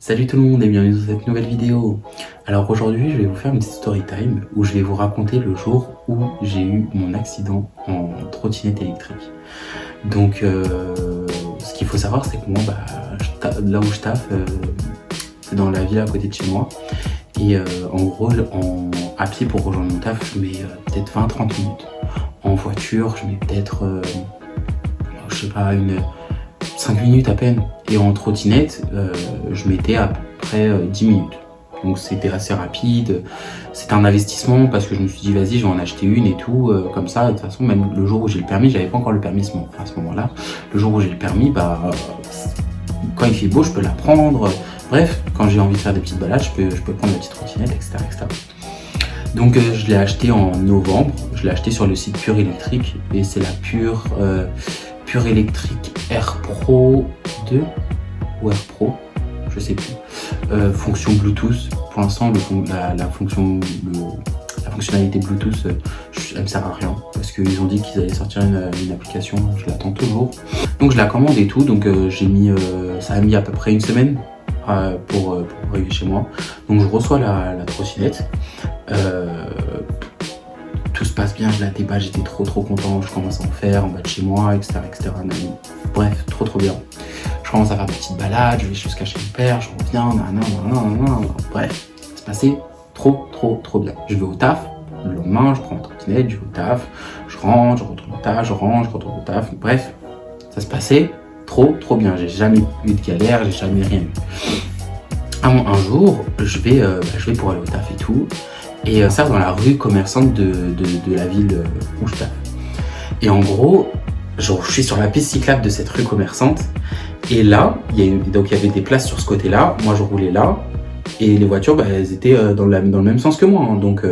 Salut tout le monde et bienvenue dans cette nouvelle vidéo. Alors aujourd'hui je vais vous faire une petite story time où je vais vous raconter le jour où j'ai eu mon accident en trottinette électrique. Donc ce qu'il faut savoir c'est que moi là où je taffe c'est dans la ville à côté de chez moi. Et en gros à pied pour rejoindre mon taf je mets peut-être 20-30 minutes. En voiture je mets peut-être je sais pas 5 minutes à peine. Et en trottinette, je mettais à peu près 10 minutes. Donc c'était assez rapide. C'était un investissement parce que je me suis dit vas-y je vais en acheter une et tout. Comme ça, de toute façon, même le jour où j'ai le permis, j'avais pas encore le permis à ce moment-là. Le jour où j'ai le permis, quand il fait beau, je peux la prendre. Bref, quand j'ai envie de faire des petites balades, je peux prendre la petite trottinette, etc. etc. Donc je l'ai acheté en novembre. Je l'ai acheté sur le site Pure Électrique. Et c'est la Pure Électrique Air Pro 2 ou Air Pro, je sais plus. Fonction Bluetooth. Pour l'instant, la fonctionnalité Bluetooth, elle me sert à rien parce qu'ils ont dit qu'ils allaient sortir une application. Je l'attends toujours. Donc je la commande et tout. Donc ça a mis à peu près une semaine pour arriver chez moi. Donc je reçois la trottinette. Tout se passe bien, je la déballe, j'étais trop content, je commence à en faire en bas de chez moi, etc. Bref, trop bien. Je commence à faire des petites balades, je vais jusqu'à chez mon père, je reviens, bref, ça se passait trop bien. Je vais au taf, le lendemain, je prends la trottinette, je vais au taf, je rentre, je retourne au taf, je rentre, je retourne au taf, bref, ça se passait trop bien. J'ai jamais eu de galère, j'ai jamais rien eu. Un jour, je vais pour aller au taf et tout. Et ça dans la rue commerçante de la ville où je taffe. Et en gros, je suis sur la piste cyclable de cette rue commerçante. Et là, il y avait des places sur ce côté-là. Moi, je roulais là. Et les voitures, elles étaient dans le même sens que moi. Hein. Donc,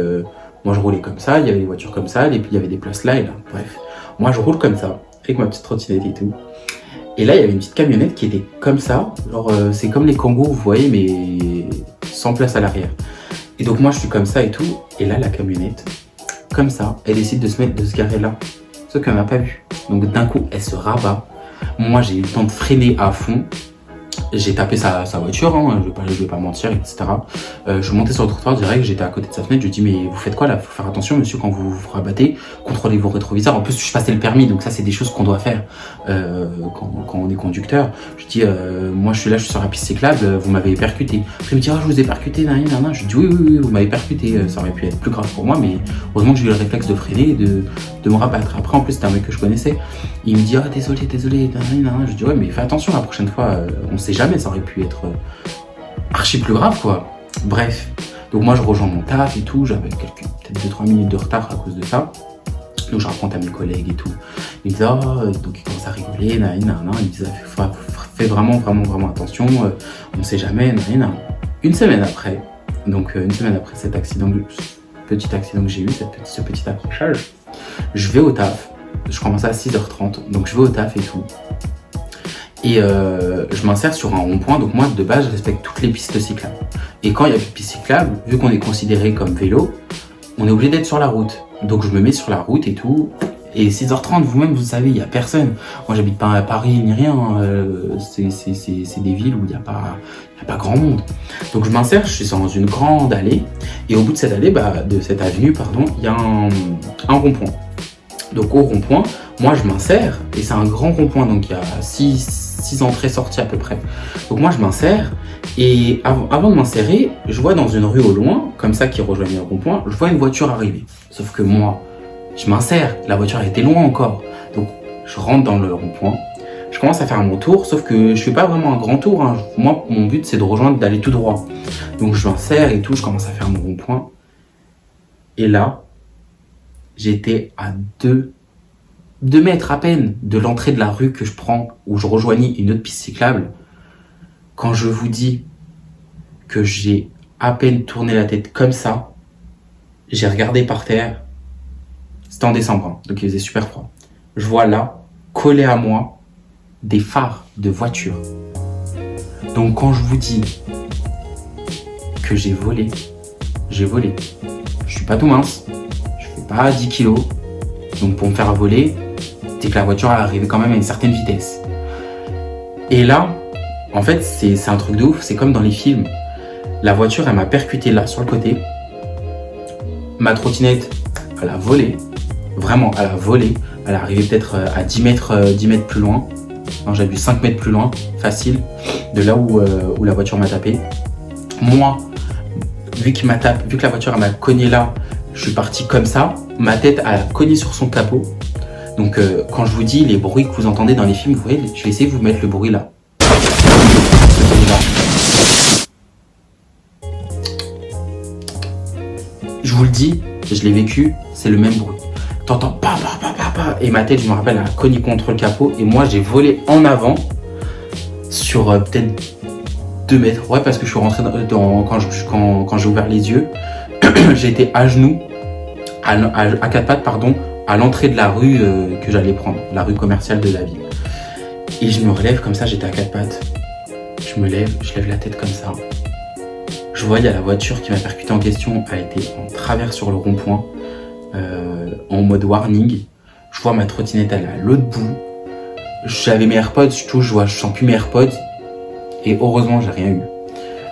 moi, je roulais comme ça. Il y avait des voitures comme ça. Et puis, il y avait des places là et là. Bref, moi, je roule comme ça, avec ma petite trottinette et tout. Et là, il y avait une petite camionnette qui était comme ça. Genre, c'est comme les kangos, vous voyez, mais sans place à l'arrière. Et donc moi je suis comme ça et tout, et là la camionnette, comme ça, elle décide de se garer là. Sauf qu'elle m'a pas vu. Donc d'un coup elle se rabat. Moi j'ai eu le temps de freiner à fond. J'ai tapé sa voiture, hein, je vais pas mentir, etc. Je suis monté sur le trottoir direct, j'étais à côté de sa fenêtre, je lui ai dit mais vous faites quoi là? Faut faire attention monsieur quand vous vous rabattez, contrôlez vos rétroviseurs. En plus je passais le permis, donc ça c'est des choses qu'on doit faire quand on est conducteur. Je dis moi je suis sur la piste cyclable, vous m'avez percuté. Après il me dit je vous ai percuté, nan. Je dis oui vous m'avez percuté, ça aurait pu être plus grave pour moi, mais heureusement que j'ai eu le réflexe de freiner et de me rabattre. Après en plus c'était un mec que je connaissais, il me dit désolé, nan. Je dis ouais mais fais attention la prochaine fois, on sait jamais, ça aurait pu être archi plus grave quoi. Bref, donc moi je rejoins mon taf et tout, j'avais peut-être 2-3 minutes de retard à cause de ça. Donc je raconte à mes collègues et tout. Ils me disent donc ils commencent à rigoler, ils me disent fais vraiment attention, on sait jamais, Une semaine après cet petit accident que j'ai eu, ce petit accrochage, je vais au taf, je commence à 6h30, donc je vais au taf et tout. Et je m'insère sur un rond-point, donc moi de base je respecte toutes les pistes cyclables. Et quand il y a plus de pistes cyclables, vu qu'on est considéré comme vélo, on est obligé d'être sur la route. Donc je me mets sur la route et tout. Et 6h30, vous-même vous savez, il n'y a personne. Moi j'habite pas à Paris ni rien, c'est des villes où il n'y a pas grand monde. Donc je m'insère, je suis dans une grande allée. Et au bout de cette allée, de cette avenue, il y a un rond-point. Donc au rond-point, moi je m'insère, et c'est un grand rond-point, donc il y a 6 entrées-sorties à peu près. Donc moi je m'insère, et avant de m'insérer, je vois dans une rue au loin, comme ça qui rejoignait le rond-point, je vois une voiture arriver. Sauf que moi, je m'insère, la voiture était loin encore. Donc je rentre dans le rond-point, je commence à faire mon tour, sauf que je fais pas vraiment un grand tour. Hein. Moi, mon but c'est de rejoindre, d'aller tout droit. Donc je m'insère et tout, je commence à faire mon rond-point. Et là, j'étais à 2 mètres à peine de l'entrée de la rue que je prends, où je rejoignis une autre piste cyclable. Quand je vous dis que j'ai à peine tourné la tête comme ça, j'ai regardé par terre, c'était en décembre, hein, donc il faisait super froid. Je vois là, collé à moi, des phares de voiture. Donc quand je vous dis que j'ai volé. Je suis pas tout mince, je fais pas 10 kilos. Donc pour me faire voler, c'est que la voiture est arrivée quand même à une certaine vitesse. Et là, En fait, c'est un truc de ouf. C'est comme dans les films. La voiture, elle m'a percuté là, sur le côté. Ma trottinette, elle a volé. Vraiment, elle a volé. Elle est arrivée peut-être à 10 mètres plus loin. Non, j'ai vu 5 mètres plus loin, facile, de là où la voiture m'a tapé. Moi, vu que la voiture m'a cogné là, je suis parti comme ça. Ma tête a cogné sur son capot. Donc, quand je vous dis les bruits que vous entendez dans les films, vous voyez, je vais essayer de vous mettre le bruit là. Je vous le dis, je l'ai vécu, c'est le même bruit. T'entends pa pa pa pa pa, et ma tête, je me rappelle, elle a cogné contre le capot et moi j'ai volé en avant sur peut-être 2 mètres. Ouais, parce que je suis rentré quand j'ai ouvert les yeux, j'ai été à genoux, à quatre pattes, pardon, à l'entrée de la rue que j'allais prendre, la rue commerciale de la ville. Et je me relève comme ça, j'étais à quatre pattes. Je lève la tête comme ça. Je vois, il y a la voiture qui m'a percuté en question, elle était en travers sur le rond-point, en mode warning. Je vois ma trottinette, elle est à l'autre bout. J'avais mes AirPods, je sens plus mes AirPods. Et heureusement, j'ai rien eu.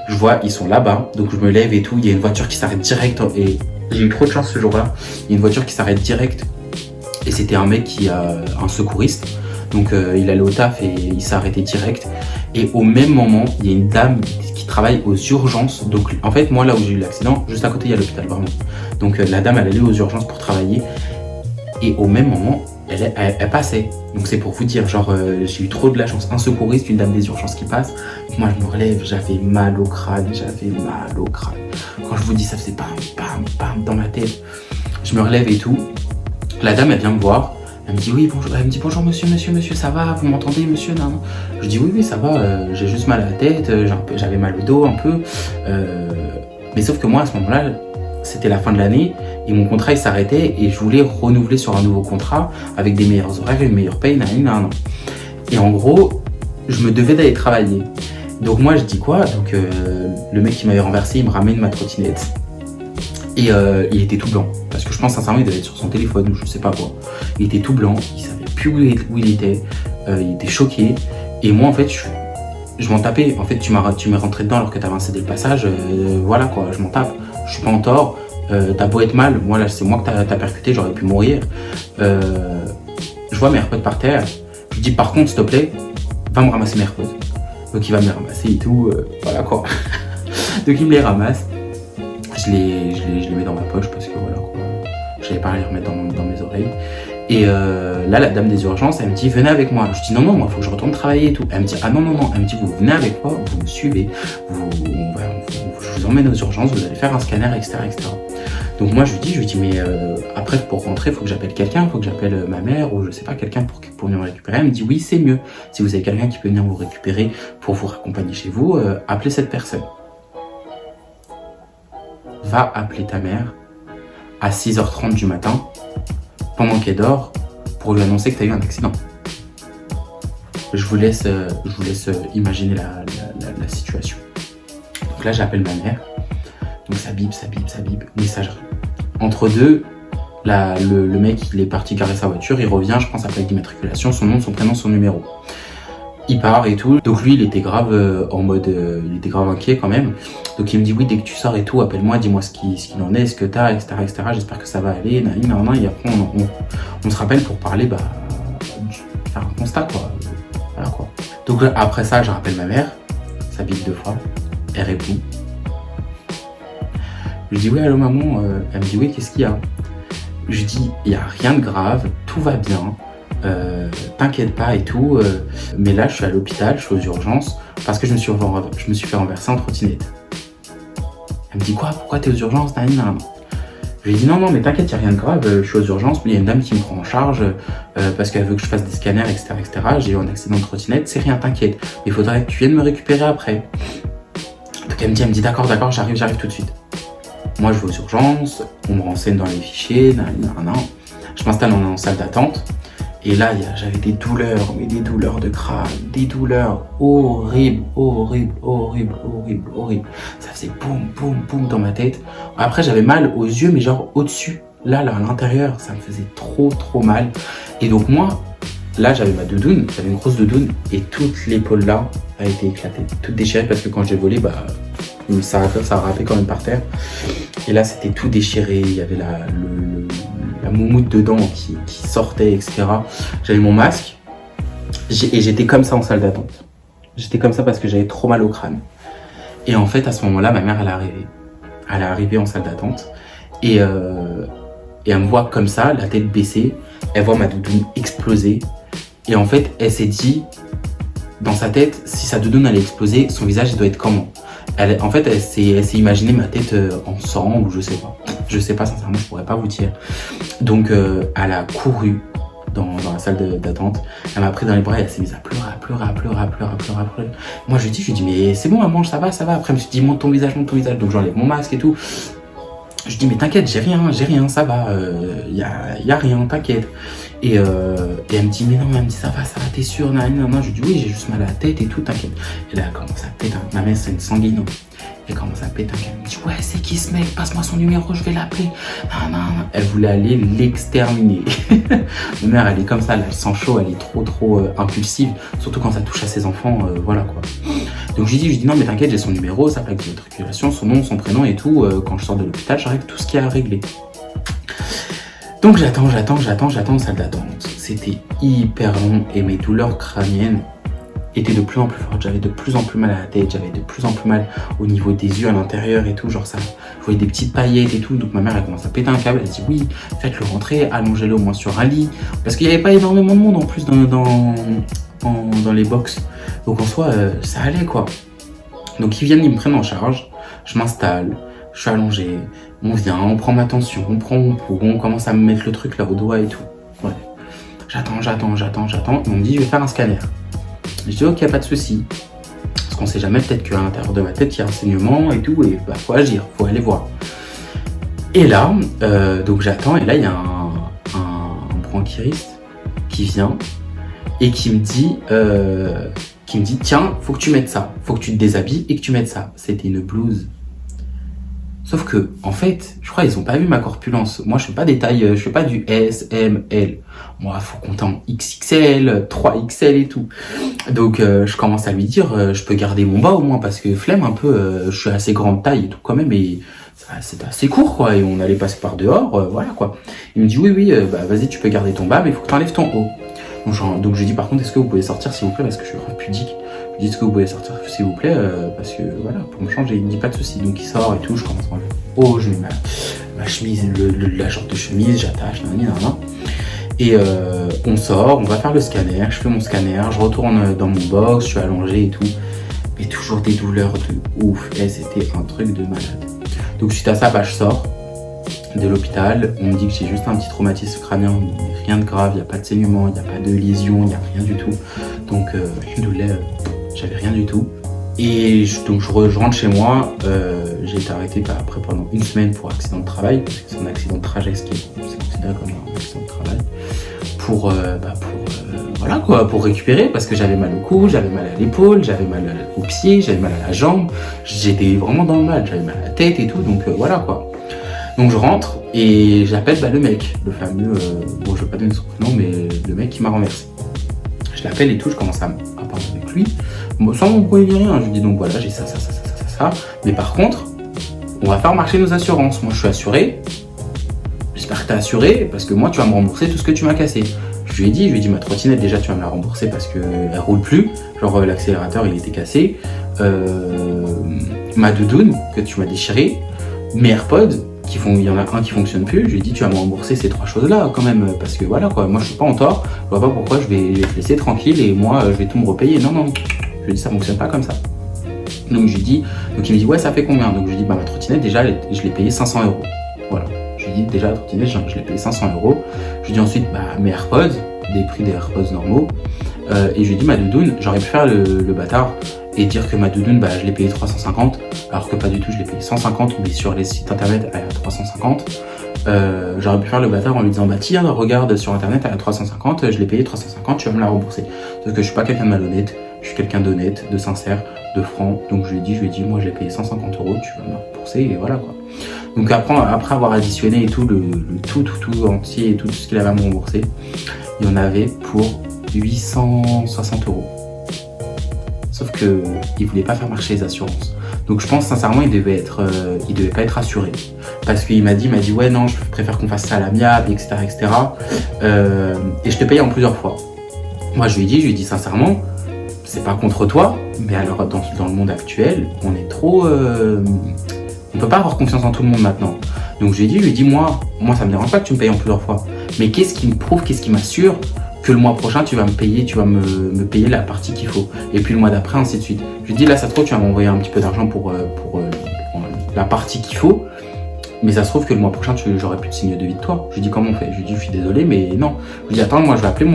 Je vois, ils sont là-bas, donc je me lève et tout. Il y a une voiture qui s'arrête direct. Et j'ai eu trop de chance ce jour-là. Il y a une voiture qui s'arrête direct. Et c'était un mec un secouriste. Donc il allait au taf et il s'est arrêté direct. Et au même moment, il y a une dame qui travaille aux urgences. Donc en fait, moi là où j'ai eu l'accident, juste à côté il y a l'hôpital vraiment. Donc la dame elle allait aux urgences pour travailler. Et au même moment, elle passait. Donc c'est pour vous dire, genre j'ai eu trop de la chance. Un secouriste, une dame des urgences qui passe. Moi je me relève, j'avais mal au crâne. Quand je vous dis ça faisait bam bam bam dans ma tête. Je me relève et tout. La dame elle vient me voir. Elle me dit oui, bonjour. Elle me dit bonjour monsieur, ça va, vous m'entendez monsieur? Non. Je dis oui, ça va, j'ai juste mal à la tête, j'avais mal au dos un peu. Mais sauf que moi à ce moment-là, c'était la fin de l'année et mon contrat il s'arrêtait et je voulais renouveler sur un nouveau contrat avec des meilleurs horaires, une meilleure paye, nan. Et en gros, je me devais d'aller travailler. Donc moi je dis quoi? Donc le mec qui m'avait renversé, il me ramène ma trottinette. Et il était tout blanc, parce que je pense sincèrement il devait être sur son téléphone ou je sais pas quoi. Il était tout blanc, il savait plus où il était choqué. Et moi en fait je m'en tapais. En fait tu m'es rentré dedans alors que t'avais cédé le passage, voilà quoi, je m'en tape. Je suis pas en tort, t'as beau être mal, moi là c'est moi que t'as percuté, j'aurais pu mourir. Je vois mes AirPods par terre, je lui dis par contre s'il te plaît, va me ramasser mes AirPods. Donc il va me les ramasser et tout, voilà quoi. Donc il me les ramasse. Je les mets dans ma poche parce que voilà quoi, j'avais pas à les remettre dans mes oreilles. Et là la dame des urgences elle me dit venez avec moi. Je dis non moi faut que je retourne travailler et tout. Elle me dit ah non, elle me dit vous venez avec moi, vous me suivez, je vous emmène aux urgences, vous allez faire un scanner etc. Donc moi je lui dis mais après pour rentrer faut que j'appelle quelqu'un, faut que j'appelle ma mère ou je sais pas quelqu'un pour venir me récupérer. Elle me dit oui c'est mieux, si vous avez quelqu'un qui peut venir vous récupérer pour vous raccompagner chez vous, appelez cette personne. Va appeler ta mère à 6h30 du matin, pendant qu'elle dort, pour lui annoncer que tu as eu un accident. Je vous laisse imaginer la situation. Donc là, j'appelle ma mère. Donc ça bip, messagerie. Entre deux, le mec, il est parti garer sa voiture, il revient, je pense, à la plaque d'immatriculation, son nom, son prénom, son numéro. Il part et tout, donc lui il était grave il était grave inquiet quand même. Donc il me dit oui dès que tu sors et tout, appelle-moi, dis-moi ce qu'il en est, ce que t'as, etc. J'espère que ça va aller, nan, et après on se rappelle pour parler, faire un constat quoi. Voilà quoi. Donc après ça je rappelle ma mère, ça bip 2 fois, elle répond. Je lui dis oui allô maman, elle me dit oui qu'est-ce qu'il y a? Je lui dis il y a rien de grave, tout va bien. T'inquiète pas et tout, mais là je suis à l'hôpital, je suis aux urgences parce que je me suis fait renverser en trottinette. Elle me dit quoi? Pourquoi t'es aux urgences? Je lui dis non mais t'inquiète, y a rien de grave, je suis aux urgences, mais il y a une dame qui me prend en charge parce qu'elle veut que je fasse des scanners etc. J'ai eu un accident de trottinette, c'est rien, t'inquiète, il faudrait que tu viennes me récupérer après. Donc elle me dit d'accord, j'arrive tout de suite. Moi je vais aux urgences, on me renseigne dans les fichiers, je m'installe en salle d'attente. Et là, j'avais des douleurs, mais des douleurs de crâne, des douleurs horribles. Ça faisait boum dans ma tête. Après, j'avais mal aux yeux, mais genre au-dessus, là, à l'intérieur, ça me faisait trop mal. Et donc moi, là, j'avais ma doudoune, j'avais une grosse doudoune, et toute l'épaule là a été éclatée, toute déchirée, parce que quand j'ai volé, bah, ça a râpé quand même par terre. Et là, c'était tout déchiré, il y avait la moumoute dedans qui sortait, etc. J'avais mon masque, et j'étais comme ça en salle d'attente. J'étais comme ça parce que j'avais trop mal au crâne. Et en fait, à ce moment-là, ma mère, elle est arrivée. Elle est arrivée en salle d'attente. Et elle me voit comme ça, la tête baissée. Elle voit ma doudoune exploser. Et en fait, elle s'est dit, dans sa tête, si sa doudoune allait exploser, son visage, il doit être comment? En fait, elle s'est imaginé ma tête en sang ou je sais pas. Je sais pas, sincèrement, je pourrais pas vous dire. Donc, elle a couru dans la salle d'attente. Elle m'a pris dans les bras et elle s'est mise à pleurer. Moi, je lui dis, mais c'est bon, maman, ça va. Après, je me suis dit, monte ton visage. Donc, j'enlève mon masque et tout. Je dis, mais t'inquiète, j'ai rien, ça va. Y a rien, t'inquiète. Et elle me dit, mais non, elle me dit, ça va, t'es sûre? Non. Je lui dis, oui, j'ai juste mal à la tête et tout, t'inquiète. Et là, elle commence à péter. Ma mère, c'est une sanguine. Elle commence à péter. Elle me dit, ouais, c'est qui ce mec? Passe-moi son numéro, je vais l'appeler. Non. Elle voulait aller l'exterminer. Ma mère, elle est comme ça, elle sent chaud, elle est trop impulsive. Surtout quand ça touche à ses enfants, voilà quoi. Donc je lui dis, non, mais t'inquiète, j'ai son numéro, sa plaque d'immatriculation, son nom, son prénom et tout. Quand je sors de l'hôpital, j'arrive tout ce qu'il y a à régler. Donc j'attends en salle d'attente. C'était hyper long et mes douleurs crâniennes étaient de plus en plus fortes. J'avais de plus en plus mal à la tête, j'avais de plus en plus mal au niveau des yeux à l'intérieur et tout, genre ça. Je voyais des petites paillettes et tout, donc ma mère elle commence à péter un câble, elle dit oui, faites-le rentrer, allongez-le au moins sur un lit. Parce qu'il n'y avait pas énormément de monde en plus dans les box. Donc en soi, ça allait quoi. Donc ils viennent, ils me prennent en charge, je m'installe, je suis allongé, on vient, on prend ma tension, on prend mon pouls, on commence à me mettre le truc là au doigt et tout. Ouais. J'attends. Et on me dit, je vais faire un scanner. Je dis, ok, pas de souci. Parce qu'on sait jamais, peut-être qu'à l'intérieur de ma tête, il y a un saignement et tout, et bah, faut agir, faut aller voir. Et là, donc j'attends, et là, il y a un bronchiriste qui vient et qui me dit, tiens, faut que tu mettes ça, faut que tu te déshabilles et que tu mettes ça. C'était une blouse. Sauf que, en fait, je crois qu'ils ont pas vu ma corpulence. Moi, je fais pas des tailles, je fais pas du S, M, L. Moi, faut compter en XXL, 3XL et tout. Donc, je commence à lui dire, je peux garder mon bas au moins parce que flemme un peu, je suis assez grande taille et tout quand même et c'était assez court quoi et on allait passer par dehors, voilà quoi. Il me dit oui, bah vas-y, tu peux garder ton bas mais il faut que tu enlèves ton haut. Donc je lui dis par contre, est-ce que vous pouvez sortir s'il vous plaît parce que je suis pudique. Je lui dis est-ce que vous pouvez sortir s'il vous plaît parce que voilà, pour me changer, il me dit pas de souci. Donc il sort et tout, je commence à enlever. Oh, je mets ma chemise, la genre de chemise, j'attache, nan. Et on sort, on va faire le scanner, je fais mon scanner, je retourne dans mon box, je suis allongé et tout. Mais toujours des douleurs de ouf, et c'était un truc de malade. Donc suite à ça, bah, je sors de l'hôpital, on me dit que j'ai juste un petit traumatisme crânien, mais rien de grave, il n'y a pas de saignement, il n'y a pas de lésion, il n'y a rien du tout. Donc j'avais rien du tout. Et donc je rentre chez moi, j'ai été arrêté après pendant une semaine pour accident de travail, parce que c'est un accident de trajet, c'est considéré comme un accident de travail, voilà quoi, pour récupérer, parce que j'avais mal au cou, j'avais mal à l'épaule, j'avais mal au pied, j'avais mal à la jambe, j'étais vraiment dans le mal, j'avais mal à la tête et tout, donc voilà quoi. Donc je rentre et j'appelle le mec, le fameux, bon je vais pas donner son prénom, mais le mec qui m'a renversé. Je l'appelle et tout, je commence à parler avec lui, sans m'embrouiller rien, je lui dis donc voilà, j'ai ça, mais par contre, on va faire marcher nos assurances, moi je suis assuré, j'espère que t'es assuré, parce que moi tu vas me rembourser tout ce que tu m'as cassé. Je lui ai dit ma trottinette déjà tu vas me la rembourser parce qu'elle roule plus, genre l'accélérateur il était cassé, ma doudoune que tu m'as déchirée, mes AirPods, il y en a un qui fonctionne plus, je lui ai dit tu vas me rembourser ces trois choses là quand même, parce que voilà quoi, moi je suis pas en tort, je vois pas pourquoi je vais te laisser tranquille et moi je vais tout me repayer, non, je lui ai dit ça fonctionne pas comme ça. Donc il me dit ouais ça fait combien, donc je lui ai dit ma trottinette déjà je l'ai payé 500 €, voilà. Je lui ai dit déjà la trottinette je l'ai payé 500 €, je lui ai dit ensuite mes AirPods, des prix des AirPods normaux, et je lui ai dit ma doudoune, j'aurais pu faire le bâtard et dire que ma doudoune je l'ai payé 350 alors que pas du tout, je l'ai payé 150 mais sur les sites internet elle est à 350. J'aurais pu faire le bâtard en lui disant tiens regarde sur internet elle est à 350, je l'ai payé 350, tu vas me la rembourser. Sauf que je suis pas quelqu'un de malhonnête, je suis quelqu'un d'honnête, de sincère, de franc, donc je lui ai dit moi j'ai payé 150 €, tu vas me la rembourser et voilà quoi. Donc après avoir additionné et tout le tout entier et tout ce qu'il avait à me rembourser, il y en avait pour 860 €. Sauf que il voulait pas faire marcher les assurances. Donc je pense sincèrement il devait pas être assuré. Parce qu'il m'a dit ouais non, je préfère qu'on fasse ça à l'amiable, etc. Et je te paye en plusieurs fois. Moi je lui ai dit sincèrement, c'est pas contre toi, mais alors dans le monde actuel, on est trop... on peut pas avoir confiance en tout le monde maintenant. Donc je lui ai dit moi ça me dérange pas que tu me payes en plusieurs fois. Mais qu'est-ce qui me prouve, qu'est-ce qui m'assure que le mois prochain tu vas me payer la partie qu'il faut. Et puis le mois d'après, ainsi de suite. Je lui dis là ça se trouve tu vas m'envoyer un petit peu d'argent pour la partie qu'il faut. Mais ça se trouve que le mois prochain j'aurais plus de signe de vie de toi. Je lui dis comment on fait. Je lui dis je suis désolé mais non. Je lui dis attends, moi je vais appeler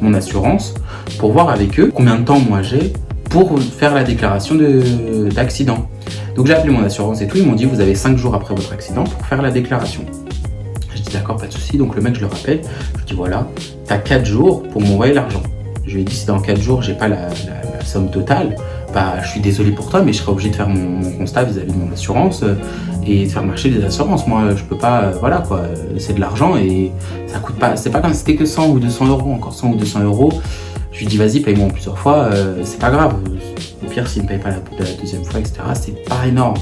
mon assurance pour voir avec eux combien de temps moi j'ai pour faire la déclaration d'accident. Donc j'ai appelé mon assurance et tout, ils m'ont dit vous avez 5 jours après votre accident pour faire la déclaration. Je dis d'accord, pas de souci. Donc le mec je le rappelle, je lui dis voilà, t'as 4 jours pour m'envoyer l'argent. Je lui ai dit si dans 4 jours j'ai pas la somme totale, bah je suis désolé pour toi mais je serai obligé de faire mon constat vis-à-vis de mon assurance et de faire marcher les assurances. Moi je peux pas, voilà quoi, c'est de l'argent et ça coûte pas, c'est pas comme si c'était que 100 ou 200 €, encore 100 ou 200 €. Je lui dis vas-y paye-moi en plusieurs fois, c'est pas grave, au pire s'il me paye pas la deuxième fois etc, c'est pas énorme.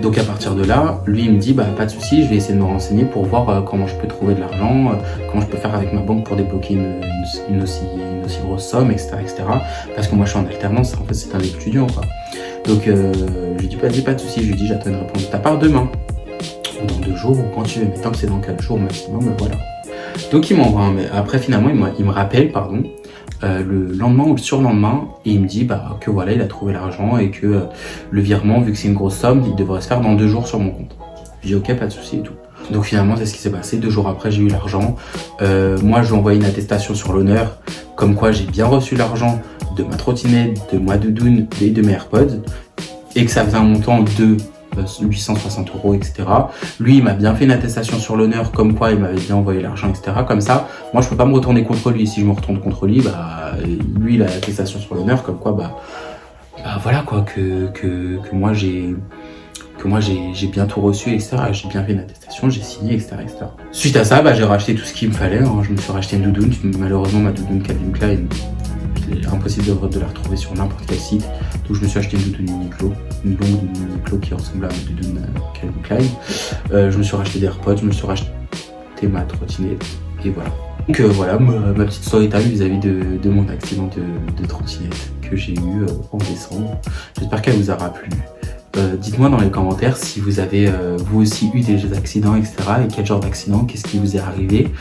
Donc à partir de là, lui il me dit bah pas de souci, je vais essayer de me renseigner pour voir comment je peux trouver de l'argent, comment je peux faire avec ma banque pour débloquer une aussi grosse somme, etc. Parce que moi je suis en alternance, en fait c'est un étudiant quoi. Donc je lui dis vas-y pas de souci, je lui dis j'attends une réponse de ta part demain, ou dans 2 jours, ou quand tu veux, mais tant que c'est dans 4 jours maximum, voilà. Donc il m'envoie après finalement il me rappelle le lendemain ou le surlendemain et il me dit que voilà il a trouvé l'argent et que le virement, vu que c'est une grosse somme, il devrait se faire dans 2 jours sur mon compte. Je dis ok, pas de souci et tout. Donc finalement c'est ce qui s'est passé, 2 jours après j'ai eu l'argent. Moi je lui ai envoyé une attestation sur l'honneur comme quoi j'ai bien reçu l'argent de ma trottinette, de ma doudoune et de mes AirPods et que ça faisait un montant de 860 €, etc. Lui, il m'a bien fait une attestation sur l'honneur, comme quoi il m'avait bien envoyé l'argent, etc. Comme ça, moi, je peux pas me retourner contre lui. Si je me retourne contre lui, lui, il a l'attestation sur l'honneur, comme quoi, voilà quoi, que moi j'ai bien tout reçu, etc. J'ai bien fait une attestation, j'ai signé, etc. Suite à ça, j'ai racheté tout ce qu'il me fallait. Hein. Je me suis racheté une doudoune. Malheureusement, ma doudoune Calvin Klein, il est impossible de la retrouver sur n'importe quel site. Donc je me suis acheté une doudoune Uniqlo, une longue doudoune Uniqlo qui ressemble à ma doudoune Calvin Klein. Je me suis racheté des AirPods, je me suis racheté ma trottinette et voilà. Donc voilà ma petite story time vis-à-vis de mon accident de trottinette que j'ai eu en décembre. J'espère qu'elle vous aura plu. Dites-moi dans les commentaires si vous avez vous aussi eu des accidents, etc. Et quel genre d'accident, qu'est-ce qui vous est arrivé.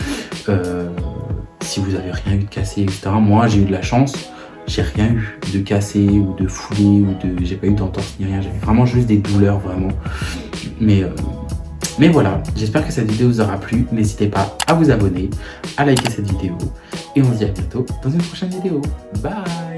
Si vous avez rien eu de cassé, etc. Moi j'ai eu de la chance, j'ai rien eu de cassé ou de foulé j'ai pas eu d'entorse ni rien, j'avais vraiment juste des douleurs vraiment. Mais voilà, j'espère que cette vidéo vous aura plu. N'hésitez pas à vous abonner, à liker cette vidéo et on se dit à bientôt dans une prochaine vidéo. Bye.